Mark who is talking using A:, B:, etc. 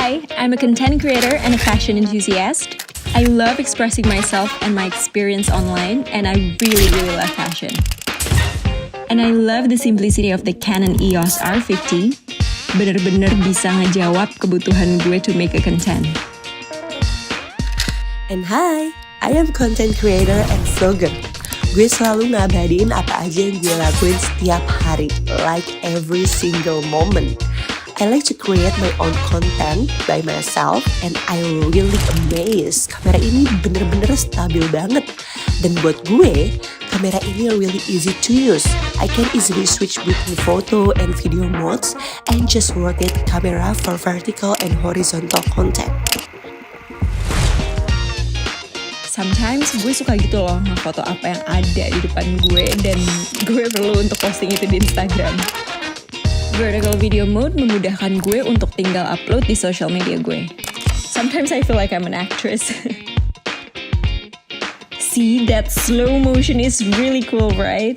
A: Hi, I'm a content creator and a fashion enthusiast. I love expressing myself and my experience online, and I really love fashion. And I love the simplicity of the Canon EOS R50. Bener-bener bisa ngejawab kebutuhan gue to make a content.
B: And hi, I am content creator and vlogger. Gue selalu ngabadiin apa aja yang gue lakuin setiap hari, like every single moment. I like to create my own content by myself, and I really amazed. Kamera ini bener-bener stabil banget. Dan buat gue, kamera ini really easy to use. I can easily switch between photo and video modes and just rotate camera for vertical and horizontal content.
A: Sometimes gue suka gitu loh ngefoto apa yang ada di depan gue dan gue perlu untuk posting itu di Instagram. Vertical video mode memudahkan gue untuk tinggal upload di social media gue. Sometimes I feel like I'm an actress. See, that slow motion is really cool, right?